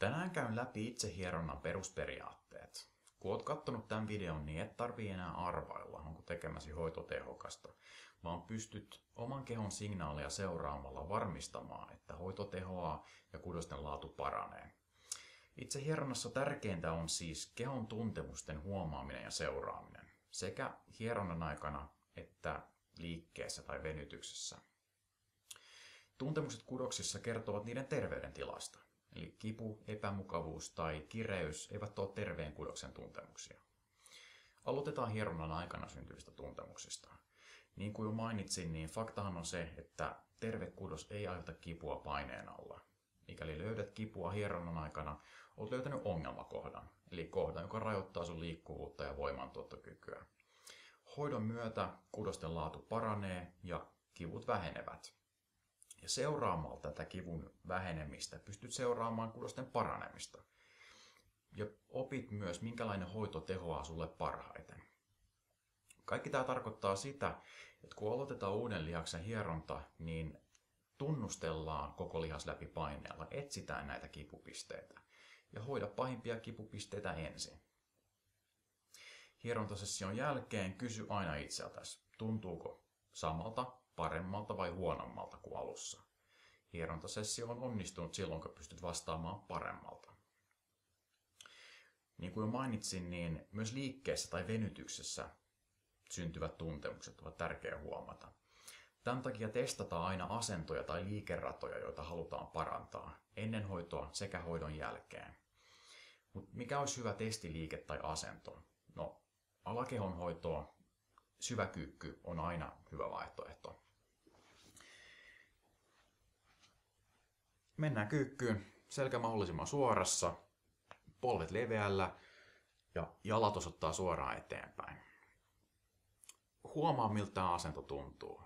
Tänään käyn läpi itsehieronnan perusperiaatteet. Kun oot kattonut tämän videon, niin et tarvii enää arvailla, onko tekemäsi hoito tehokasta, vaan pystyt oman kehon signaaleja seuraamalla varmistamaan, että hoito tehoaa ja kudosten laatu paranee. Itsehieronnassa tärkeintä on siis kehon tuntemusten huomaaminen ja seuraaminen, sekä hieronnan aikana että liikkeessä tai venytyksessä. Tuntemukset kudoksissa kertovat niiden terveydentilasta. Eli kipu, epämukavuus tai kireys eivät ole terveen kudoksen tuntemuksia. Aloitetaan hieronnan aikana syntyvistä tuntemuksista. Niin kuin jo mainitsin, niin faktahan on se, että terve kudos ei aiheuta kipua paineen alla. Mikäli löydät kipua hieronnan aikana, olet löytänyt ongelmakohdan, eli kohdan, joka rajoittaa sun liikkuvuutta ja voimantuottokykyä. Hoidon myötä kudosten laatu paranee ja kivut vähenevät. Ja seuraamalla tätä kivun vähenemistä pystyt seuraamaan kudosten paranemista. Ja opit myös, minkälainen hoito tehoaa sulle parhaiten. Kaikki tämä tarkoittaa sitä, että kun aloitetaan uuden lihaksen hieronta, niin tunnustellaan koko lihas läpi paineella, etsitään näitä kipupisteitä ja hoida pahimpia kipupisteitä ensin. Hierontasession jälkeen kysy aina itseltäsi, tuntuuko samalta, paremmalta vai huonommalta kuin alussa. Hierontasessio on onnistunut silloin, kun pystyt vastaamaan paremmalta. Niin kuin jo mainitsin, niin myös liikkeessä tai venytyksessä syntyvät tuntemukset ovat tärkeää huomata. Tämän takia testataan aina asentoja tai liikeratoja, joita halutaan parantaa ennen hoitoa sekä hoidon jälkeen. Mutta mikä olisi hyvä testiliike tai asento? No, alakehon hoitoa syväkyykky on aina hyvä vaihtoehto. Mennään kyykkyyn, selkä mahdollisimman suorassa, polvet leveällä ja jalat osoittaa suoraan eteenpäin. Huomaa, miltä tämä asento tuntuu.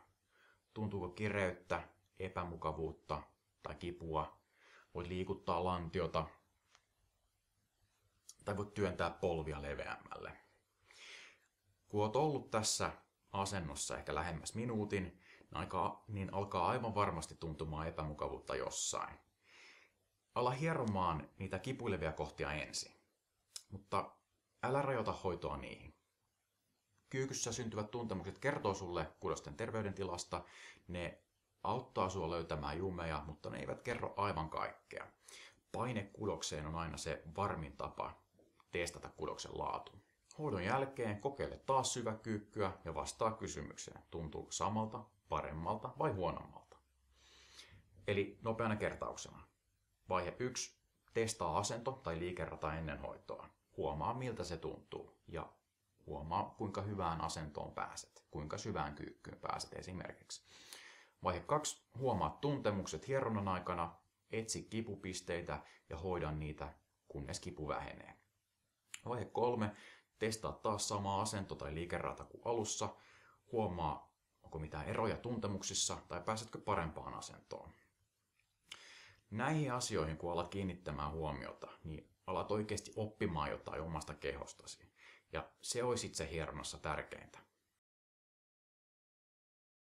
Tuntuuko kireyttä, epämukavuutta tai kipua? Voit liikuttaa lantiota tai voit työntää polvia leveämmälle. Kun olet ollut tässä asennossa ehkä lähemmäs minuutin, niin alkaa aivan varmasti tuntumaan epämukavuutta jossain. Ala hieromaan niitä kipuilevia kohtia ensin, mutta älä rajoita hoitoa niihin. Kyykyssä syntyvät tuntemukset kertoo sulle kudosten terveydentilasta, ne auttaa sua löytämään jumeja, mutta ne eivät kerro aivan kaikkea. Paine kudokseen on aina se varmin tapa testata kudoksen laatu. Hoidon jälkeen kokeile taas syväkyykkyä ja vastaa kysymykseen, tuntuuko samalta, paremmalta vai huonommalta. Eli nopeana kertauksena. Vaihe 1. Testaa asento tai liikerata ennen hoitoa. Huomaa miltä se tuntuu ja huomaa kuinka hyvään asentoon pääset, kuinka syvään kyykkyyn pääset esimerkiksi. Vaihe 2. Huomaa tuntemukset hieronnan aikana, etsi kipupisteitä ja hoida niitä, kunnes kipu vähenee. Vaihe 3. Testaa taas sama asento tai liikerata kuin alussa. Huomaa, onko mitään eroja tuntemuksissa tai pääsetkö parempaan asentoon. Näihin asioihin, kun alat kiinnittämään huomiota, niin alat oikeasti oppimaan jotain omasta kehostasi. Ja se olisi itse hieronnassa tärkeintä.